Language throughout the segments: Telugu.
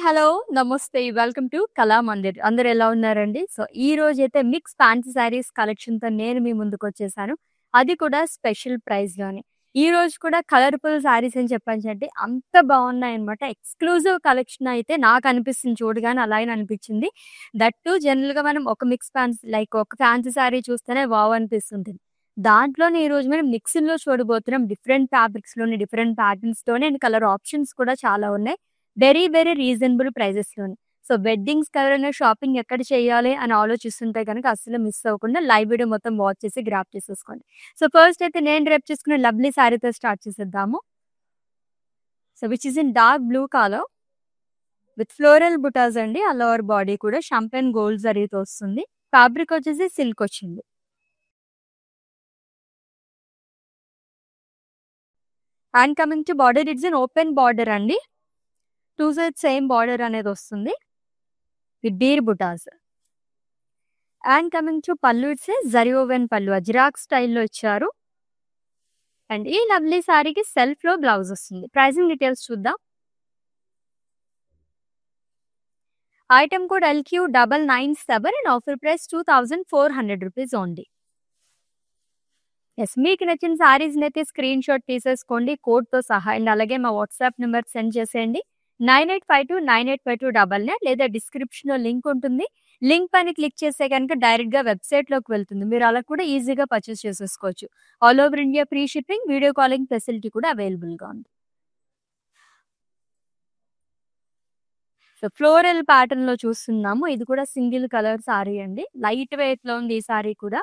హలో! నమస్తే. Welcome to Kalamandir. అందరూ ఎలా ఉన్నారండి? సో, ఈ రోజైతే మిక్స్ ఫ్యాన్సీ శారీస్ కలెక్షన్‌తో నేను మీ ముందుకొచ్చేసాను. అది కూడా స్పెషల్ ప్రైస్‌లోనే. ఈ రోజు కూడా కలర్‌ఫుల్ శారీస్ అని చెప్పొచ్చండి. అంత బాగున్నాయన్నమాట. ఎక్స్‌క్లూజివ్ కలెక్షన్ అయితే నాకనిపిస్తుంది చూడగానే అలాగే అనిపించింది. దట్ టూ జనరల్‌గా మనం ఒక మిక్స్ ఫ్యాన్సీ లైక్ ఒక ఫ్యాన్సీ శారీ చూస్తేనే వావ్ అనిపిస్తుంటుంది. దాంట్లోనే ఈరోజు మనం మిక్సింగ్‌లో చూడబోతున్నాం. డిఫరెంట్ ఫ్యాబ్రిక్స్‌లోని, డిఫరెంట్ ప్యాటర్న్స్‌తోని అండ్ కలర్ ఆప్షన్స్ కూడా చాలా ఉన్నాయి. వెరీ రీజనబుల్ ప్రైజెస్‌లోని. సో, వెడ్డింగ్స్‌కి ఎవరైనా షాపింగ్ ఎక్కడ చేయాలి అని ఆలోచిస్తుంటే గనక అస్సలు మిస్ అవ్వకుండా లైవ్ వీడియో మొత్తం వాచ్ చేసి గ్రాబ్ చేసేసుకోండి. సో, ఫస్ట్ అయితే నేను రేపు చేసుకున్న లవ్లీ శారీతో స్టార్ట్ చేసేద్దాము. So, which is in dark blue colour with floral butas అండి. ఆల్ ఓవర్ బాడీ కూడా షాంపెన్ గోల్డ్ జరీతో వస్తుంది. ఫ్యాబ్రిక్ వచ్చేసి సిల్క్ వచ్చింది. And coming to border, it's an open border అండి. 2 సైడ్స్ సేమ్ బార్డర్ అనేది వస్తుంది with deer butas. And coming to pallu, it's zari woven పల్లు అజ్రాక్ స్టైల్లో ఇచ్చారు. అండ్ ఈ లవ్లీ సారీకి సెల్ఫ్ లో బ్లౌజ్ వస్తుంది. ప్రైసింగ్ డీటెయిల్స్ చూద్దాం. Item code LQ997 and offer price 2400 rupees only. Yes, మీకు నచ్చిన సారీస్ అయితే స్క్రీన్ షాట్ తీసేసుకోండి కోడ్ తో సహా. అండ్ అలాగే మా వాట్సాప్ నెంబర్ సెండ్ చేసేయండి 9852985299 లేదా డిస్క్రిప్షన్ లో లింక్ ఉంటుంది. లింక్ పైన క్లిక్ చేస్తే కనుక డైరెక్ట్ గా వెబ్సైట్ లోకి వెళ్తుంది. మీరు అలా కూడా ఈజీగా పర్చేస్ చేసేసుకోవచ్చు. All over India free shipping, video calling facility కూడా అవైలబుల్ గా ఉంది. సో, ఫ్లోరల్ ప్యాటర్న్ లో చూస్తున్నాము. ఇది కూడా సింగిల్ కలర్ సారీ అండి. లైట్ వెయిట్ లో ఉంది ఈ సారీ కూడా.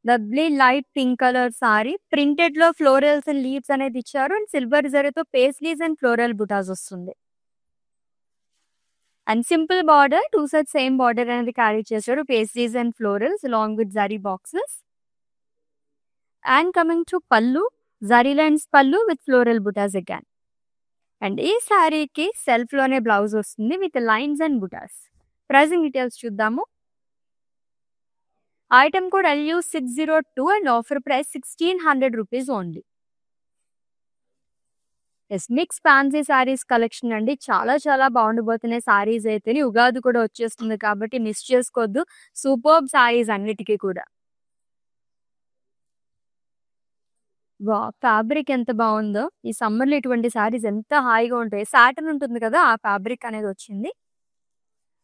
Lovely light pink colour sorry. Printed లో ఫ్లోరల్స్ అండ్ లీవ్స్ అనేది ఇచ్చారు. అండ్ సిల్వర్ జరీతో పేస్లీస్ అండ్ ఫ్లోరల్ బుటాస్ వస్తుంది. And simple border, 2 side same border అనేది క్యారీ చేశారు. Paisleys and florals along with zari boxes. And coming to pallu, zari lines pallu with floral butas again. And ఈ సారీకి సెల్ఫ్ లోనే బ్లౌజ్ వస్తుంది with lines and butas. Pricing details చూద్దాము. Item code LU602 and offer price 1600 rupees only. Yes, mix fancy saris collection అండి. చాలా బాగుండబోతున్నాయి సారీస్ అయితే. ఉగాది కూడా వచ్చేస్తుంది కాబట్టి మిస్ చేసుకోవద్దు. సూపర్బ్ సారీస్ అన్నిటికీ కూడా. వా, ఫ్యాబ్రిక్ ఎంత బాగుందో. ఈ సమ్మర్ లో ఇటువంటి సారీస్ ఎంత హాయిగా ఉంటాయి. సాటన్ ఉంటుంది కదా, ఆ ఫ్యాబ్రిక్ అనేది వచ్చింది.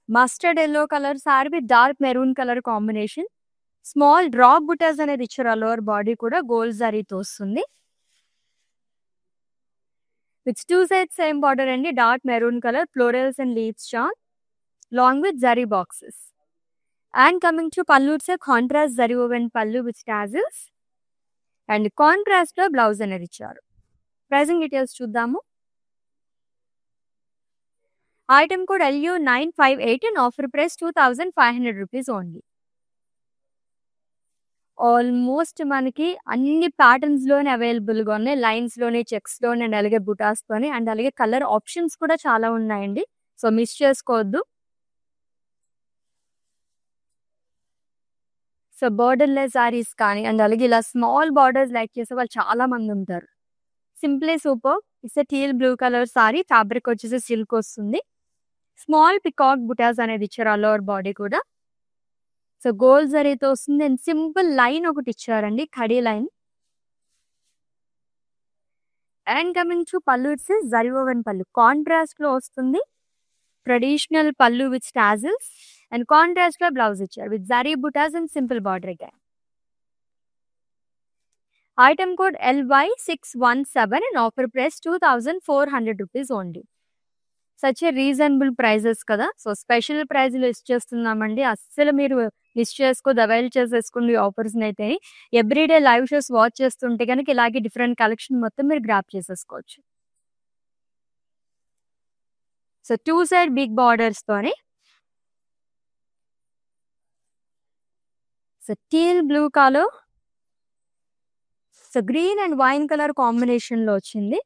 Mustard yellow colour sari with dark maroon colour combination. Small drop butas అనేది ఇచ్చారు. ఆల్ ఓవర్ బాడీ కూడా గోల్డ్ జరీతో వస్తుంది. విత్ 2 సైడ్ సేమ్ బార్డర్ అండి. Dark maroon colour florals and leaves chain long with zari boxes. And coming to pallu, it's contrast zari woven pallu with tassels. And contrast లో బ్లౌజ్ అనేది ఇచ్చారు. ప్రైసింగ్ డీటెయిల్స్ చూద్దాము. Item code LU958 and offer price 2500 rupees only. Almost మనకి అన్ని ప్యాటర్న్స్ లోనే అవైలబుల్ గా ఉన్నాయి. లైన్స్ లోని, చెక్స్ లోని అండ్ అలాగే బుటాస్ తోని అండ్ అలాగే కలర్ ఆప్షన్స్ కూడా చాలా ఉన్నాయండి. సో, మిస్ చేసుకోవద్దు. సో, బోర్డర్ లెస్ సారీస్ కానీ అండ్ అలాగే ఇలా స్మాల్ బార్డర్స్ లైక్ చేసే వాళ్ళు చాలా మంది ఉంటారు. Simply super. It's teal blue colour sari. Fabric వచ్చేసి సిల్క్ వస్తుంది. స్మాల్ పికాక్ బుటాస్ అనేది ఇచ్చారు ఆల్ ఓవర్ బాడీ కూడా. సో, గోల్డ్ జరీతో వస్తుంది. అండ్ సింపుల్ లైన్ ఒకటి ఇచ్చారండి, కడీ line. And coming to pallu, it's zari woven pallu contrast లో వస్తుంది. Traditional pallu with tassels and contrast లో బ్లౌజ్ ఇచ్చారు with zari buttas and simple border again. Item code LY617 and offer price 2400 rupees only. Such a reasonable prices కదా. సో, స్పెషల్ ప్రైజ్లు ఇచ్చేస్తున్నామండి. అస్సలు మీరు మిస్ చేసుకోవద్దు. అవైల్ చేసేసుకోండి ఆఫర్స్ అయితే. ఎవ్రీడే లైవ్ షోస్ వాచ్ చేస్తుంటే కనుక ఇలాగే డిఫరెంట్ కలెక్షన్ మొత్తం మీరు గ్రాప్ చేసేసుకోవచ్చు. సో, 2 సైడ్ బిగ్ బార్డర్స్ తోని. So, teal blue colour, so green and wine colour combination లో వచ్చింది.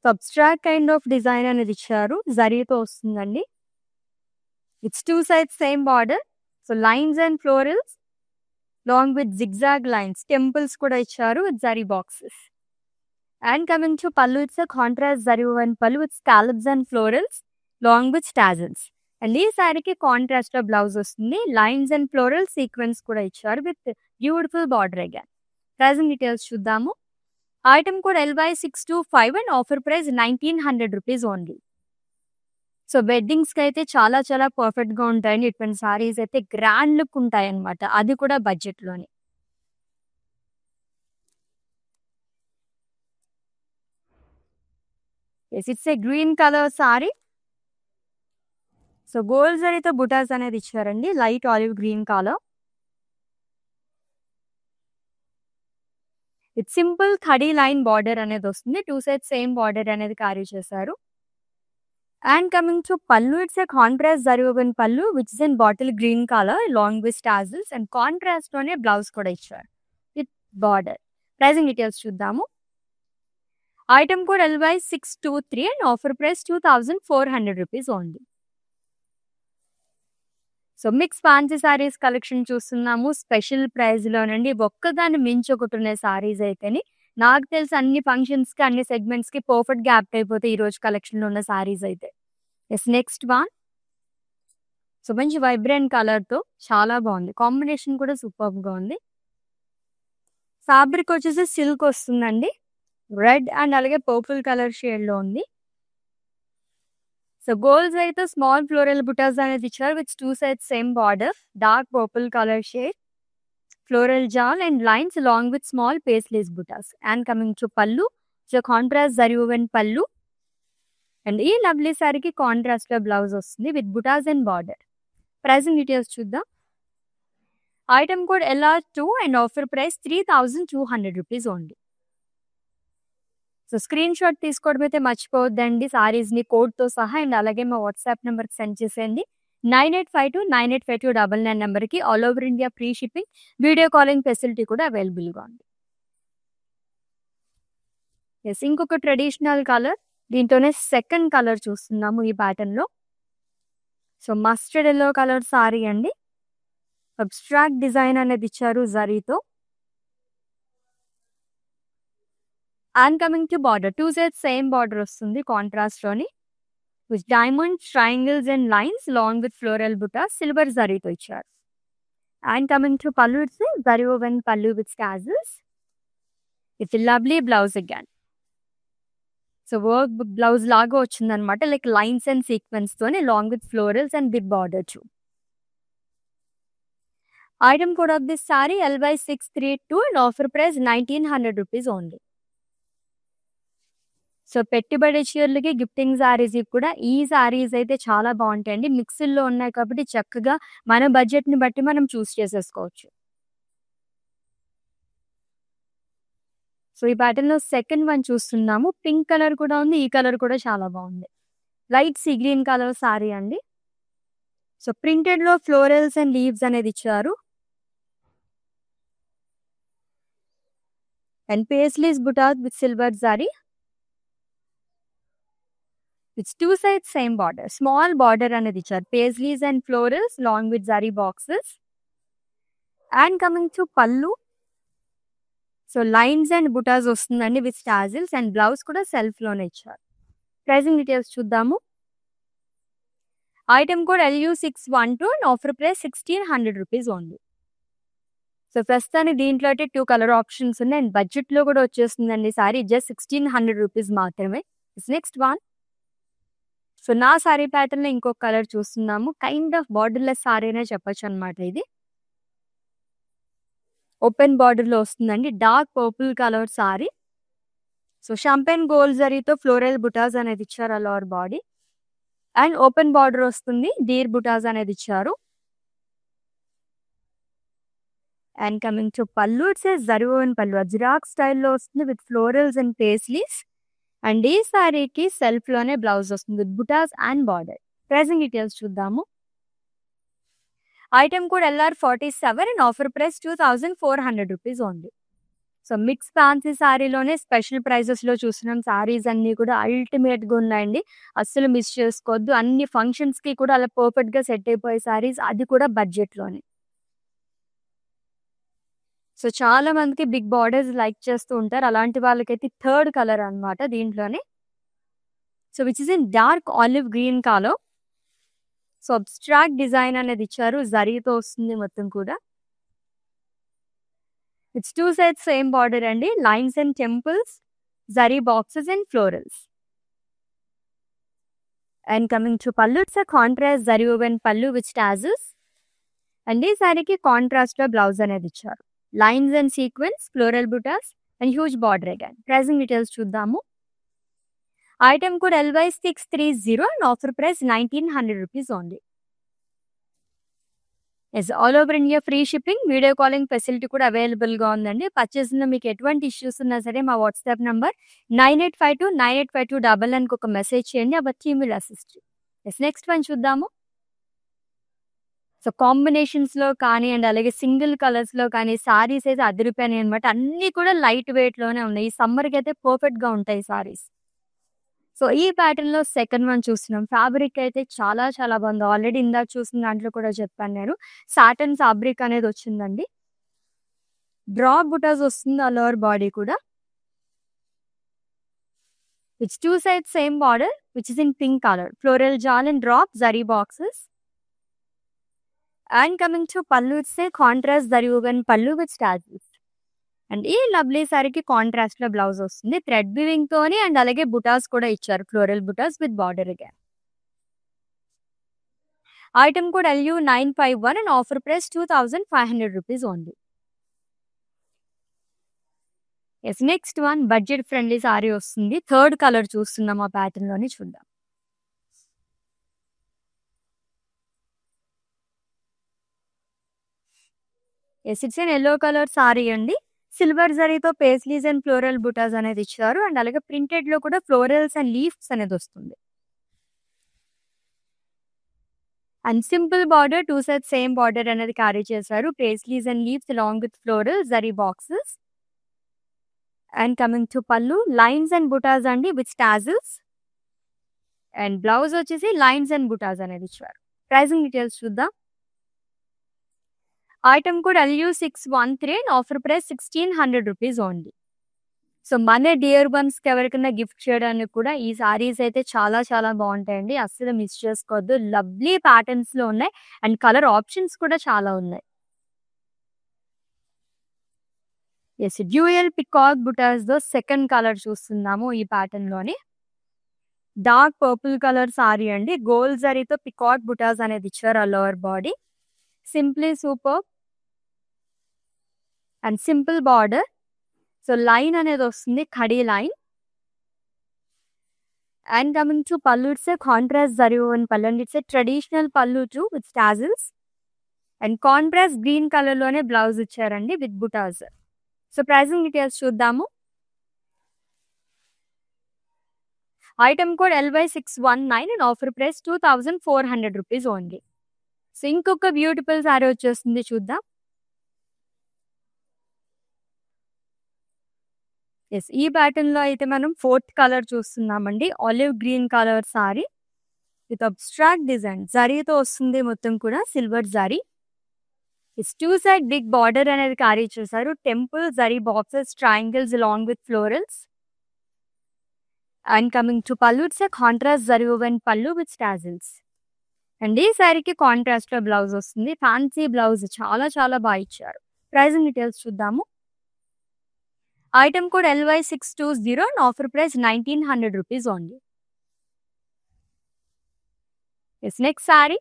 సబ్స్ట్రాక్ట్ కైండ్ ఆఫ్ డిజైన్ అనేది ఇచ్చారు. జరీతో వస్తుందండి. It's 2 sides same border. So, lines and florals long with zigzag lines, temples కూడా ఇచ్చారు with zari boxes. And coming to pallu, it's a contrast zari woven pallu with scallops and florals along with tassels. And ఈ శారీకి కాంట్రాస్ట్ లో బ్లౌజ్ వస్తుంది. లైన్స్ అండ్ ఫ్లోరల్ సీక్వెన్స్ కూడా ఇచ్చారు with beautiful border again. Pricing details చూద్దాము. Item code LY625 and offer price 1900 rupees only. So weddings కి అయితే చాలా చాలా పర్ఫెక్ట్ గా ఉంటాయండి. ఇటువంటి సారీస్ అయితే గ్రాండ్ లుక్ ఉంటాయి అనమాట, అది కూడా బడ్జెట్ లోనే. It's a green colour sari. So gold జరీతో బుటాస్ అనేది ఇచ్చారండి, light olive green colour. It's simple ఖడీ లైన్ బార్డర్ అనేది వస్తుంది, 2 సైడ్ సేమ్ బార్డర్ అనేది క్యారీ చేశారు. And coming to pallu, it's a contrast zari woven పల్లు which is in bottle green colour long with tassels and contrast లోనే బ్లౌజ్ కూడా ఇచ్చారు విత్ బార్డర్. ప్రైజింగ్ డీటెయిల్స్ చూద్దాము. Item code LY623 and offer price 2400 rupees only. So mix fancy saris collection చూస్తున్నాము స్పెషల్ ప్రైస్ లోనండి. ఒక్కదాన్ని మించి ఒకటి ఉన్నాయి సారీస్ అయితేని. నాకు తెలిసి అన్ని ఫంక్షన్స్ కి అన్ని సెగ్మెంట్స్ కి పర్ఫెక్ట్ గా యాప్ట్ అయిపోతాయి ఈ రోజు కలెక్షన్ లో ఉన్న సారీస్ అయితే. Yes next one. సో మంచి వైబ్రెంట్ కలర్ తో చాలా బాగుంది, కాంబినేషన్ కూడా సూపర్ గా ఉంది. ఫ్యాబ్రిక్ వచ్చేసి సిల్క్ వస్తుందండి, రెడ్ అండ్ అలాగే పర్పుల్ కలర్ షేడ్ లో ఉంది. సో గోల్డ్ అయితే స్మాల్ ఫ్లోరల్ బుటాస్ అనేది ఇచ్చారు with 2 sides same border, dark purple colour shade, floral జాల్ and lines along with small paisley butas. And coming to pallu, so contrast zari woven pallu. And ఈ లవ్లీ సారీకి కాంట్రాస్ట్ లో బ్లౌజ్ వస్తుంది with buttas and border. Pricing details చూద్దాం. Item code LR2 and offer price 3200 rupees only. So screen shot తీసుకోవడం అయితే మర్చిపోవద్దండి సారీస్ ని కోడ్ తో సహా. అండ్ అలాగే మా వాట్సాప్ నెంబర్ కి సెండ్ చేసేయండి 9852985299 నెంబర్ కి. All over India free shipping, video calling facility కూడా అవైలబుల్ గా ఉంది. ఎస్ ఇంకొక ట్రెడిషనల్ కలర్, దీంతోనే సెకండ్ కలర్ చూస్తున్నాము ఈ ప్యాటర్న్ లో. So mustard yellow colour sari అండి, అబ్స్ట్రాక్ట్ డిజైన్ అనేది ఇచ్చారు జరీతో. And coming to border, 2 sides same border వస్తుంది కాంట్రాస్ట్ లోని with diamond triangles and lines long with floral buta silver జరీతో ఇచ్చారు. And coming to pallu, it's zari woven pallu with tassels. It's lovely blouse again. So work blouse లాగా వచ్చింది అనమాట, లైక్ లైన్స్ అండ్ సీక్వెన్స్ తోనే long with florals and big border too. Item code of this sari LY632 and offer price 1900 rupees only. So పెట్టుబడి చీరలకి గిఫ్టింగ్ సారీస్ కూడా ఈ సారీస్ అయితే చాలా బాగుంటాయండి. మిక్స్లో ఉన్నాయి కాబట్టి చక్కగా మన బడ్జెట్ ని బట్టి మనం చూస్ చేసేసుకోవచ్చు. సో ఈ ప్యాటర్న్ లో సెకండ్ వన్ చూస్తున్నాము, పింక్ కలర్ కూడా ఉంది, ఈ కలర్ కూడా చాలా బాగుంది. Light sea green colour sari అండి. సో ప్రింటెడ్ లో ఫ్లోరల్స్ అండ్ లీవ్స్ అనేది ఇచ్చారు. And paisleys butas with silver sari. It's 2 sides same border, small border అనేది ఇచ్చారు, paisleys and florals long with zari boxes. And coming to pallu, so lines and butas వస్తుందండి విత్ టాజిల్స్ అండ్ బ్లౌజ్ కూడా సెల్ఫ్ లోనే ఇచ్చారు. ప్రైజింగ్ డీటెయిల్స్ చూద్దాము. Item code LU612 and offer price 1600 rupees only. So ప్రస్తుతానికి దీంట్లో అయితే 2 కలర్ ఆప్షన్స్ ఉన్నాయి అండ్ బడ్జెట్ లో కూడా వచ్చేస్తుందండి సారీ, జస్ట్ 1600 రూపీస్ మాత్రమే. Next one. సో నా సారీ ప్యాటర్న్ లో ఇంకొక కలర్ చూస్తున్నాము, కైండ్ ఆఫ్ బార్డర్లెస్ సారీ అనే చెప్పొచ్చు అనమాట. ఇది ఓపెన్ బార్డర్ లో వస్తుందండి, dark purple colour sari. So champagne gold జరీతో ఫ్లోరల్ బుటాస్ అనేది ఇచ్చారు all over body. And open border వస్తుంది, డీర్ బుటాస్ అనేది ఇచ్చారు. And coming to pallu, it's zari woven pallu, Ajrakh స్టైల్లో వస్తుంది with florals and paisleys. And ఈ సారీకి సెల్ఫ్ లోనే బ్లౌజ్ వస్తుంది with buttas and border. Pricing details చూద్దాము. Item code LR47 and offer price 2400 rupees only. So mix fancy సారీలోనే స్పెషల్ ప్రైజెస్ లో చూస్తున్నాం. సారీస్ అన్ని కూడా అల్టిమేట్ గా ఉన్నాయండి, అస్సలు మిస్ చేసుకోవద్దు. అన్ని ఫంక్షన్స్ కి కూడా అలా పర్ఫెక్ట్ గా సెట్ అయిపోయే సారీస్, అది కూడా బడ్జెట్ లోనే. సో చాలా మందికి బిగ్ బార్డర్స్ లైక్ చేస్తూ ఉంటారు. అలాంటి వాళ్ళకైతే థర్డ్ కలర్ అన్నమాట దీంట్లోనే. So which is in dark olive green colour. So abstract design అనేది ఇచ్చారు. జరీతో వస్తుంది మొత్తం కూడా. ఇట్స్ 2 సైడ్స్ సేమ్ బార్డర్ అండి. Lines and temples, zari boxes and florals. And coming to pallu, it's a contrast zari woven pallu with tassels. And ఈ సారీకి కాంట్రాస్ట్ లో బ్లౌజ్ అనేది ఇచ్చారు. Lines and sequence, floral butas and huge border again. Pricing details చూద్దాము. Item code LY630 and offer price 1900 rupees only. Yes, all over India free shipping, video calling facility కూడా అవైలబుల్గా ఉందండి. పర్చేస్లో మీకు ఎటువంటి ఇష్యూస్ ఉన్నా సరే మా వాట్సాప్ నంబర్ 9852985299కి ఒక మెసేజ్ చేయండి. Our team will assist. Yes, next one చూద్దాము. సో కాంబినేషన్స్లో కానీ అండ్ అలాగే సింగిల్ కలర్స్లో కానీ సారీస్ అయితే అదిరిపోయినాయి అనమాట. అన్నీ కూడా లైట్ వెయిట్లోనే ఉన్నాయి. ఈ సమ్మర్కి అయితే పర్ఫెక్ట్గా ఉంటాయి సారీస్. సో ఈ ప్యాటర్న్ లో సెకండ్ వన్ చూస్తున్నాం. ఫ్యాబ్రిక్ అయితే చాలా చాలా బాగుంది. ఆల్రెడీ ఇందాక చూసిన దాంట్లో కూడా చెప్పాను నేను. సాటన్ ఫ్యాబ్రిక్ అనేది వచ్చిందండి. డ్రాప్ బుటాస్ వస్తుంది ఆల్ ఓవర్ బాడీ కూడా. Which 2 sides same border which is in pink colour. Floral జాల్ and drop zari boxes. And coming to pallu, it's a contrast zari woven pallu with tassels. And ఈ లవ్లీ సారీకి కాంట్రాస్ట్ లో బ్లౌజ్ వస్తుంది. థ్రెడ్ వీవింగ్ తోని అండ్ అలాగే బుటాస్ కూడా ఇచ్చారు. Floral butas with border again. Item code LU951 and offer price 2500 rupees only. Yes, next one budget friendly sari వస్తుంది. థర్డ్ కలర్ చూస్తున్నాం ఆ ప్యాటర్న్ లోని. చూద్దాం. Yes, it's an yellow colour sari అండి. సిల్వర్ జరీతో పేస్లీస్ అండ్ ఫ్లోరల్ బుటాస్ అనేది ఇచ్చారు. అండ్ అలాగే ప్రింటెడ్ లో కూడా ఫ్లోరల్స్ అండ్ లీఫ్స్ అనేది వస్తుంది. And simple border, 2 side same border అనేది క్యారీ చేశారు. Paisleys and leaves along with floral zari boxes. And coming to పల్లు, లైన్స్ అండ్ బుటాస్ అండి విత్ టాజిల్స్. అండ్ బ్లౌజ్ వచ్చేసి లైన్స్ అండ్ బుటాస్ అనేది ఇచ్చారు. ప్రైసింగ్ డీటెయిల్స్ చూద్దాం. Item code LU613 and offer price 1600 rupees only. So మన డియర్ వన్స్కి ఎవరికైనా గిఫ్ట్ చేయడానికి కూడా ఈ సారీస్ అయితే చాలా చాలా బాగుంటాయండి. అస్సలు మిస్ చేసుకోవద్దు. లవ్లీ ప్యాటర్న్స్ లో ఉన్నాయి అండ్ కలర్ ఆప్షన్స్ కూడా చాలా ఉన్నాయి. ఎస్, డ్యూయల్ పికాక్ బుటాస్ తో సెకండ్ కలర్ చూస్తున్నాము ఈ ప్యాటర్న్ లోని. డార్క్ పర్పుల్ కలర్ సారీ అండి. గోల్డ్ జరీతో పికాక్ బుటాస్ అనేది ఇచ్చారు all over body. Simply super and simple border. So line అనేది వస్తుంది, ఖడీ line. And coming to pallu, it's a contrast zari woven pallu and it's a traditional pallu too with tassels. And contrast green colour లోనే బ్లౌజ్ ఇచ్చారండి with butas. So pricing details చూద్దాము. Item code LY619 and offer price 2400 rupees only. So ఇంకొక బ్యూటిఫుల్ సారీ వచ్చేస్తుంది, చూద్దాం. ఎస్, ఈ ప్యాటర్న్ లో అయితే మనం ఫోర్త్ కలర్ చూస్తున్నామండి. Olive green colour sari with abstract design. జరీతో వస్తుంది మొత్తం కూడా, silver zari. It's 2 side big border అనేది క్యారీ చేశారు. Temple zari boxes, triangles along with florals. And coming to pallu, it's a contrast zari woven pallu with tassels. And ఈ సారీకి కాంట్రాస్ట్ లో బ్లౌజ్ వస్తుంది. ఫ్యాన్సీ బ్లౌజ్ చాలా చాలా బాగా ఇచ్చారు. ప్రైసింగ్ డీటెయిల్స్ చూద్దాము. Item code LY620 and offer price 1900 rupees only. Yes, next sari.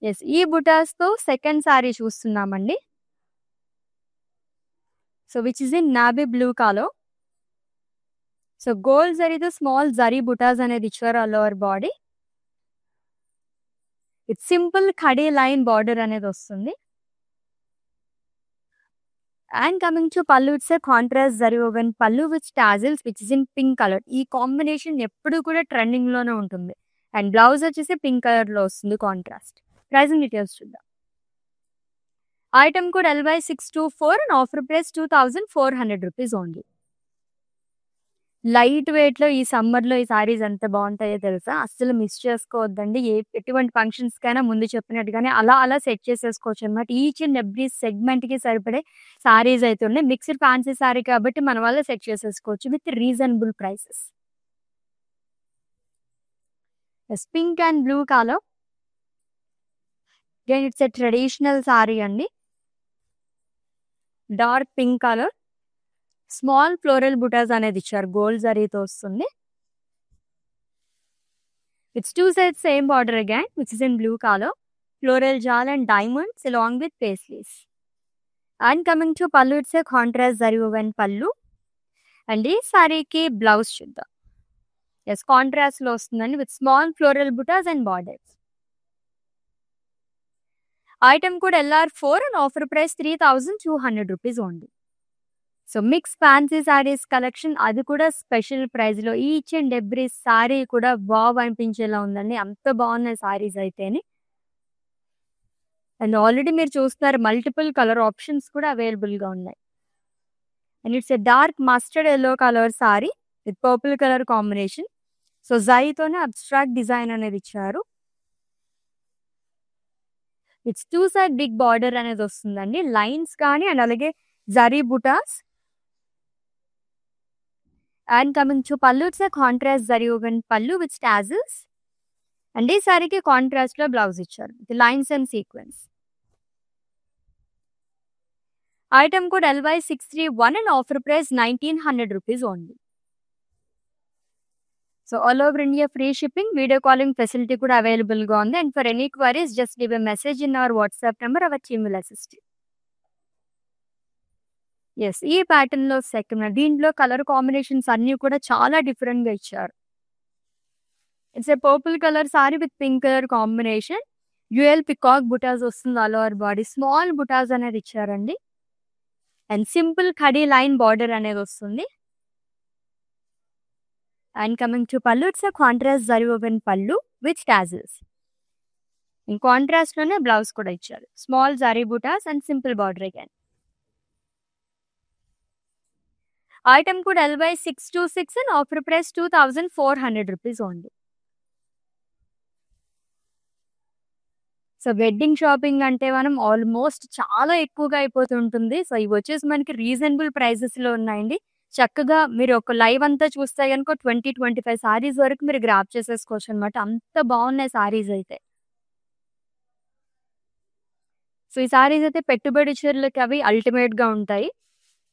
Yes, ఈ బుటాస్ తో సెకండ్ సారీ చూస్తున్నామండి. So which is in navy blue colour. So gold జరీతో స్మాల్ జరీ బుటాస్ అనేది ఇచ్చారు all over body. It's simple ఖడీ లైన్ బార్డర్ అనేది వస్తుంది. And coming to pallu, it's a contrast zari woven pallu with tassels which is in pink colour. ఈ కాంబినేషన్ ఎప్పుడు కూడా ట్రెండింగ్ లోనే ఉంటుంది. అండ్ బ్లౌజ్ వచ్చేసి పింక్ కలర్ లో వస్తుంది కాంట్రాస్ట్. ప్రైసింగ్ డీటెయిల్స్ చూద్దాం. Item code LY624 and offer price 2400 rupees only. Light వెయిట్‌లో ఈ సమ్మర్‌లో ఈ సారీస్ ఎంత బావుంటాయో తెలుసా? అస్సలు మిస్ చేసుకోవద్దండి. ఎటువంటి ఫంక్షన్స్‌కైనా ముందు చెప్పినట్టుగానే అలా సెట్ చేసేసుకోవచ్చనమాట. ఈచ్ అండ్ ఎవ్రీ సెగ్మెంట్‌కి సరిపడే సారీస్ అయితే ఉన్నాయి. మిక్స్డ్ ఫ్యాన్సీ సారీ కాబట్టి మన వల్ల సెట్ చేసేసుకోవచ్చు with reasonable prices. Yes. Pink and blue colour. Again it's a traditional sari అండి. Dark pink colour. Small floral బుటాస్ అనేది ఇచ్చారు. గోల్డ్ జరీతో వస్తుంది. It's two sides same border again, which is in blue color. Floral jal and diamonds along with paisleys. And coming to pallu, it's a contrast zari woven pallu. And ఈ సారీకి బ్లౌజ్ చూద్దాం. ఎస్ కాంట్రాస్ట్ లో వస్తుందండి with small floral butas and borders. Item కూడా LR4 and offer price 3,200 rupees only. So mix fancy saris collection, అది కూడా స్పెషల్ ప్రైస్ లో. ఈచ్ అండ్ ఎవ్రీ సారీ కూడా వావ్ అనిపించేలా ఉందండి. అంత బాగున్నాయి సారీస్ అయితేని. అండ్ ఆల్రెడీ మీరు చూస్తున్నారు మల్టిపుల్ కలర్ ఆప్షన్స్ కూడా అవైలబుల్ గా ఉన్నాయి. And it's a dark mustard yellow colour sari with purple colour combination. So జరీతోనే అబ్స్ట్రాక్ట్ డిజైన్ అనేది ఇచ్చారు. It's two side big border అనేది వస్తుందండి. లైన్స్ కానీ అండ్ అలాగే జరీ బుటాస్. And coming to pallu, it's contrast zari woven pallu with tassels. And ఈ సారీకి కాంట్రాస్ట్ లో బ్లౌజ్ ఇచ్చారు with lines and sequence. Item code LY631 and offer price 1,900 rupees only. So all over India free shipping, video calling facility కూడా అవైలబుల్ గా ఉంది. And for any queries just give a message in our WhatsApp number, our team will assist. Yes, ఈ ప్యాటర్న్ లో సెకండ్, దీంట్లో కలర్ కాంబినేషన్స్ అన్ని కూడా చాలా డిఫరెంట్ గా ఇచ్చారు. It's a purple colour sari with pink colour combination. Dual peacock బుటాస్ వస్తుంది ఆల్ ఓవర్ బాడీ. స్మాల్ బుటాస్ అనేది ఇచ్చారండి. అండ్ సింపుల్ ఖడీ లైన్ బార్డర్ అనేది వస్తుంది. And coming to pallu, it's contrast zari woven pallu with tassels. In contrast లోనే బ్లౌజ్ కూడా ఇచ్చారు. Small zari buttas and simple border again. Item కూడా LY626 and offer price 2,400 rupees only. So wedding shopping అంటే మనం ఆల్మోస్ట్ చాలా ఎక్కువగా అయిపోతుంటుంది. సో ఇవి వచ్చేసి మనకి రీజనబుల్ ప్రైసెస్ లో ఉన్నాయండి. చక్కగా మీరు ఒక లైవ్ అంతా చూస్తే కనుక 20-25 సారీస్ వరకు మీరు గ్రాప్ చేసేసుకోవచ్చు అనమాట. అంత బాగున్నాయి సారీస్ అయితే. సో ఈ సారీస్ అయితే పెట్టుబడి చీరలకి అవి అల్టిమేట్ గా ఉంటాయి.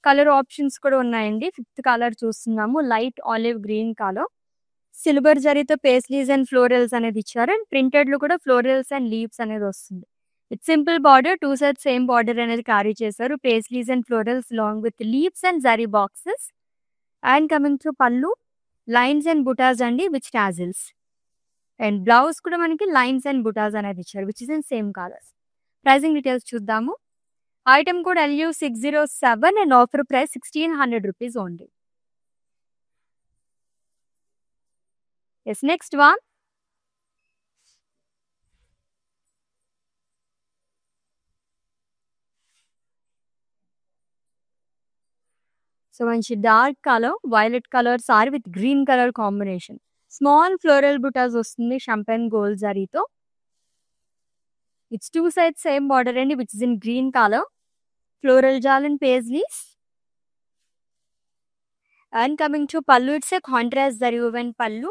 కలర్ ఆప్షన్స్ కూడా ఉన్నాయండి. 5th కలర్ చూస్తున్నాము, light olive green colour. Silver జరీతో పేస్లీస్ అండ్ ఫ్లోరల్స్ అనేది ఇచ్చారు. అండ్ ప్రింటెడ్ లో కూడా ఫ్లోరల్స్ అండ్ లీవ్స్ అనేది వస్తుంది. With simple border, two side same border అనేది క్యారీ చేశారు. Paisleys and florals long with leaves and zari boxes. And coming to పల్లు, లైన్స్ అండ్ బుటాస్ అండి విత్ టాజిల్స్. అండ్ బ్లౌజ్ కూడా మనకి లైన్స్ అండ్ బుటాస్ అనేది ఇచ్చారు which is in same colours. Pricing details చూద్దాము. Item code LU607 and offer price 1,600 rupees only. Yes, next one. So మంచి dark colour, violet colour sari with green colour combination. Small floral బుటాస్ వస్తుంది షంపెన్ గోల్డ్ జరీతో. It's two side same border అండి which is in green colour. Floral జాల్ and paisleys. And coming to pallu, it's a contrast zari woven pallu.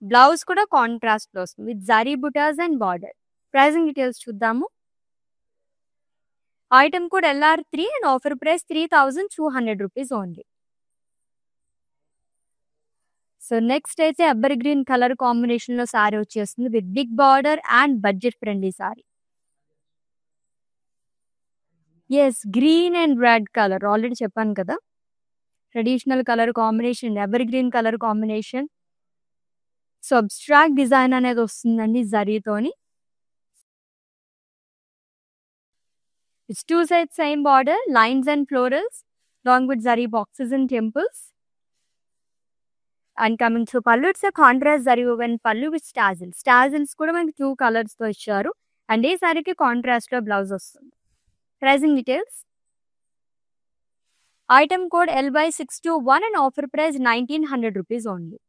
Blouse కూడా కాంట్రాస్ట్ లో వస్తుంది with zari buttas and border. Pricing details చూద్దాము. Item code LR3 and offer price 3,200 rupees only. So next అయితే అబ్బర్ గ్రీన్ కలర్ కాంబినేషన్ లో సారీ వచ్చేస్తుంది with big border and budget friendly sari. Yes, green and red colour already చెప్పాను కదా. Traditional colour combination, evergreen colour combination. So abstract design అనేది వస్తుందండి జరీతోని. It's two side same border, lines and florals long with zari boxes and temples. And coming to pallu, it's contrast zari woven pallu with tassels. Tassels కూడా మనకి 2 కలర్స్ తో ఇచ్చారు. అండ్ ఈ సారీకి కాంట్రాస్ట్ లో బ్లౌజ్ వస్తుంది. Pricing details. Item code LY621 and offer price 1900 rupees only.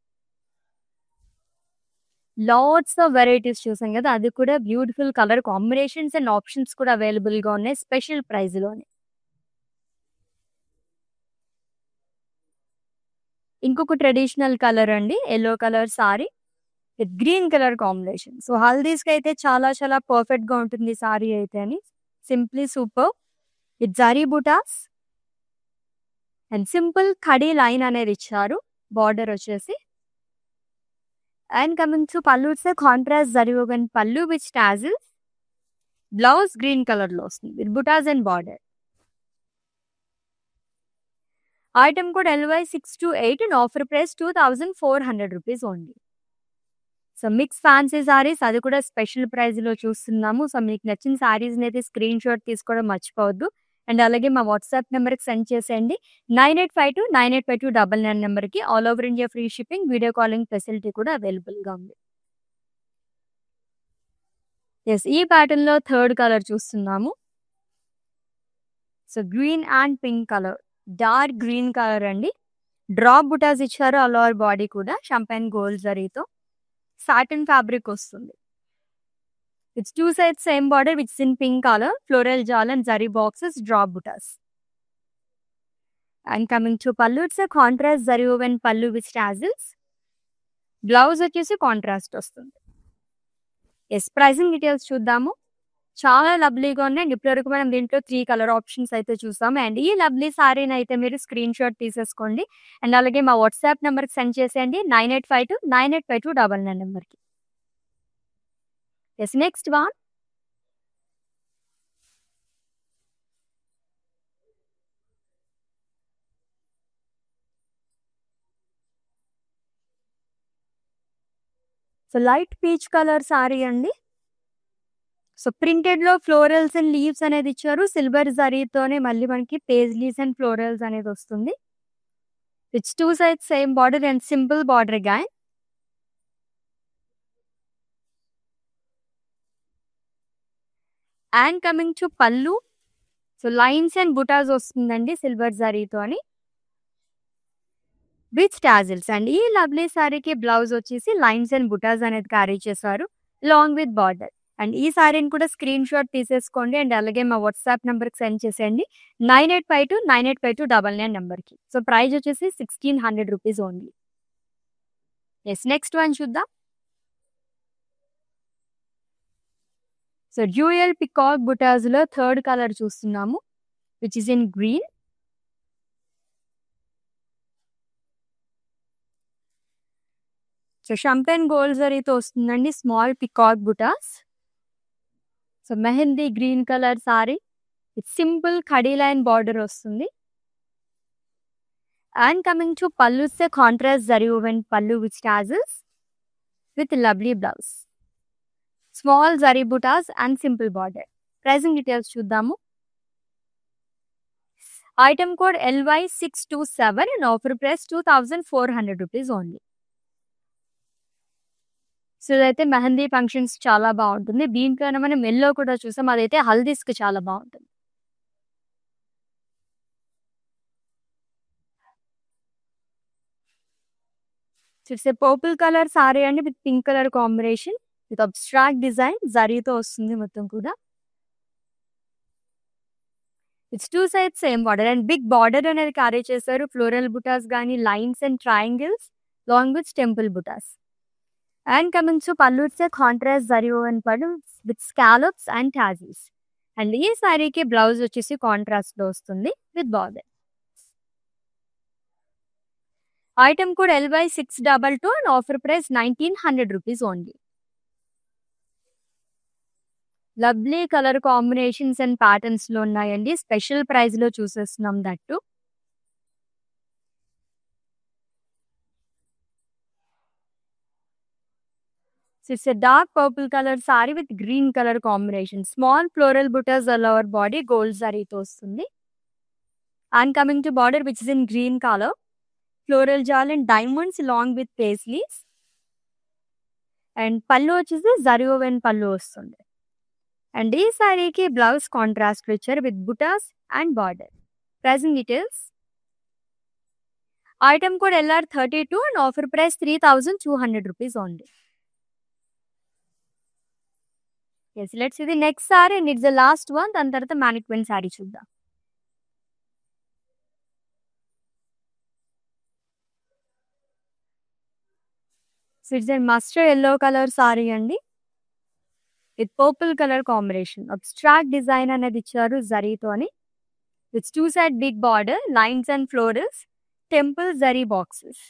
Lots of varieties చూసాం కదా, అది కూడా beautiful colour combinations and options కూడా అవైలబుల్ గా ఉన్నాయి స్పెషల్ ప్రైస్ లోనే. ఇంకొక ట్రెడిషనల్ కలర్ అండి, yellow colour sari with green colour combination. So హల్దీస్ కి అయితే చాలా చాలా పర్ఫెక్ట్ గా ఉంటుంది సారీ అయితే అని. Simply super with zari buttas and simple ఖడీ లైన్ అనేది ఇచ్చారు బార్డర్ వచ్చేసి. And coming to pallu, it's a contrast zari woven pallu with tassels. Blouse green color lo vastundi with buttas and border. Item code LY628 and offer price 2400 rupees only. So mix fancy sarees adi kuda special price lo chustunnamo. So meeku nachina sarees nayite screenshot teesukodam marchipovoddu. And అలాగే మా వాట్సాప్ నెంబర్కి సెండ్ చేసేయండి 9852985299 నెంబర్కి. All over India free shipping, video calling facility కూడా అవైలబుల్గా ఉంది. ఎస్, ఈ ప్యాటర్న్లో థర్డ్ కలర్ చూస్తున్నాము. So green and pink colour, dark green colour అండి. డ్రాప్ బుటాస్ ఇచ్చారు ఆల్ ఓవర్ బాడీ కూడా షాంపైన్ గోల్డ్ జరీతో. సాటిన్ ఫ్యాబ్రిక్ వస్తుంది. It's two sides same border which is in pink color, floral jal and zari boxes, drop buttas. And coming to pallu, it's a contrast zari woven pallu with tassels. Blouse వచ్చేసి కాంట్రాస్ట్ వస్తుంది. ఎస్, ప్రైసింగ్ డీటెయిల్స్ చూద్దాము. చాలా లవ్లీగా ఉన్నాయి. అండ్ ఇప్పటివరకు మనం దీంట్లో 3 కలర్ ఆప్షన్స్ అయితే చూసాము. అండ్ ఈ లవ్లీ సారీని అయితే మీరు స్క్రీన్ షాట్ తీసేసుకోండి. అండ్ అలాగే మా వాట్సాప్ నెంబర్కి సెండ్ చేసేయండి 9852985299 నెంబర్కి. Yes, next one. So light peach color saree andi. So printed lo florals and leaves అనేది ఇచ్చారు. సిల్వర్ జరీతోనే మళ్ళీ మనకి పేజ్లీస్ అండ్ ఫ్లోరల్స్ అనేది వస్తుంది. It's two sides same border and simple border again. And coming to pallu, so lines and butas వస్తుందండి సిల్వర్ జరీతో అని విత్ టాజిల్స్. అండ్ ఈ లవ్లీ సారీకి బ్లౌజ్ వచ్చేసి లైన్స్ అండ్ బుటాస్ అనేది క్యారీ చేశారు లాంగ్ విత్ బార్డర్. అండ్ ఈ సారీని కూడా స్క్రీన్ షాట్ తీసేసుకోండి. అండ్ అలాగే మా వాట్సాప్ నెంబర్కి సెండ్ చేసేయండి 9852985299 నెంబర్కి. సో ప్రైస్ వచ్చేసి 1600 rupees only. Yes, next one చూద్దాం. సో డ్యూయల్ పికాక్ బుటాస్ లో థర్డ్ కలర్ చూస్తున్నాము which is in green. So champagne gold జరీతో వస్తుందండి స్మాల్ పికాక్ బుటాస్. So mehendi green colour sari with simple ఖడీ లైన్ బార్డర్ వస్తుంది. And coming to pallu, contrast zari woven pallu with tassels with lovely blouse, small zari buttas and simple border. Pricing details చూద్దాము. Item code LY627 and offer price 2400 rupees only. So ఇదైతే మెహందీ ఫంక్షన్స్ చాలా బాగుంటుంది. దీంట్లోనే మనం ఎల్లో కూడా చూసాం, అదైతే హల్దీస్ కి చాలా బాగుంటుంది. ఇట్స్ పర్పుల్ కలర్ సారీ అండి with pink colour combination with abstract design జరీతో వస్తుంది మొత్తం కూడా. It's two sides same border and big border అనేది క్యారీ చేశారు. ఫ్లోరల్ బుటాస్ కానీ lines and triangles long with temple butas. And coming to pallu, it's contrast zari woven pallu with scallops and tassels. And ఈ సారీకి బ్లౌజ్ వచ్చేసి కాంట్రాస్ట్ లో వస్తుంది with border. Item code LY622 and offer price 1900 rupees only. Lovely colour combinations and patterns లో ఉన్నాయండి. స్పెషల్ ప్రైస్ లో చూసేస్తున్నాం that. It's dark purple colour sari with green colour combination. Small floral బుటాస్ ఆల్ ఓవర్ బాడీ గోల్డ్ జరీతో వస్తుంది. And coming to border which is in green colour, floral జాల్ and diamonds along with paisleys. And pallu వచ్చేసి జరీ woven పళ్ళు వస్తుంది. అండ్ ఈ సారీకి బ్లౌజ్ కాంట్రాస్ట్ ఇచ్చారు with buttas and border. Pricing details item code LR32 and offer price 3200 rupees only. Yes, let's ఇది next sari and it's the last one. దాని తర్వాత మ్యానిక్విన్ సారీ చూద్దాం. So it's and mustard yellow colour sari అండి, with purple colour combination. Abstract design అనేది ఇచ్చారు జరీతోని. With 2 side big border, lines and florals, temple zari boxes.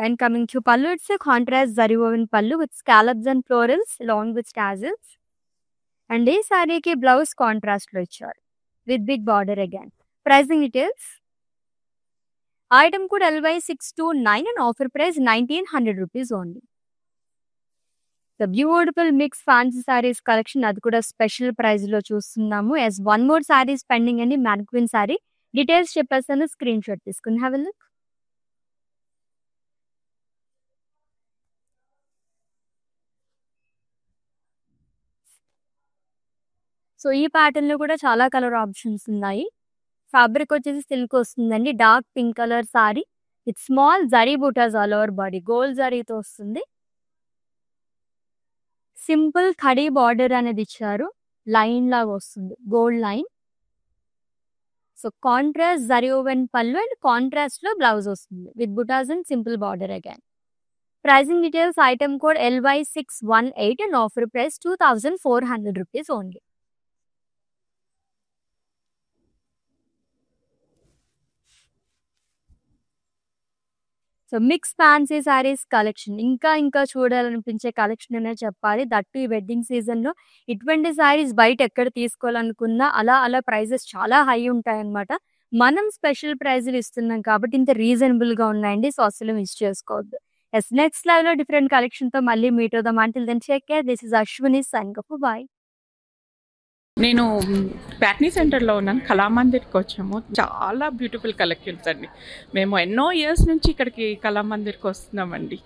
And coming to pallu, it's a contrast zari woven pallu with scallops and florals along with tassels. And this saree ki blouse contrast lo icharu with big border again. Pricing details. Item code LY629 and offer price 1900 rupees only. The beautiful mixed fancy sarees collection adi kuda special price lo chustunnamo. As one more saree is pending and mannequin saree details cheppesanu screenshot తీసుకుని have a look. సో ఈ ప్యాటర్న్ లో కూడా చాలా కలర్ ఆప్షన్స్ ఉన్నాయి. ఫ్యాబ్రిక్ వచ్చేసి సిల్క్ వస్తుందండి. Dark pink colour sari with small zari buttas all over body, gold జరీతో వస్తుంది. సింపుల్ ఖడీ బార్డర్ అనేది ఇచ్చారు, లైన్ లాగా వస్తుంది, gold line. So contrast zari woven pallu and contrast లో బ్లౌజ్ వస్తుంది with buttas and simple border again. Pricing details item code LY618 and offer price 2400 rupees only. So mix fancy saris collection ఇంకా చూడాలనిపించే కలెక్షన్ అనే చెప్పాలి. దట్టు ఈ వెడ్డింగ్ సీజన్లో ఇటువంటి శారీస్ బయట ఎక్కడ తీసుకోవాలనుకున్నా అలా ప్రైజెస్ చాలా హై ఉంటాయన్నమాట. మనం స్పెషల్ ప్రైజులు ఇస్తున్నాం కాబట్టి ఇంత రీజనబుల్గా ఉన్నాయండి. సో అసలు మిస్ చేసుకోవద్దు. ఎస్, నెక్స్ట్ లైవ్లో డిఫరెంట్ కలెక్షన్తో మళ్ళీ మీట్ అవుదాం. Until then take care. This is Ashwini signing off. Bye. నేను ప్యాట్నీ సెంటర్లో ఉన్నాను. కళామందిర్కి వచ్చాము. చాలా బ్యూటిఫుల్ కలెక్షన్స్ అండి. మేము ఎన్నో ఇయర్స్ నుంచి ఇక్కడికి కళామందిర్కి వస్తున్నామండి.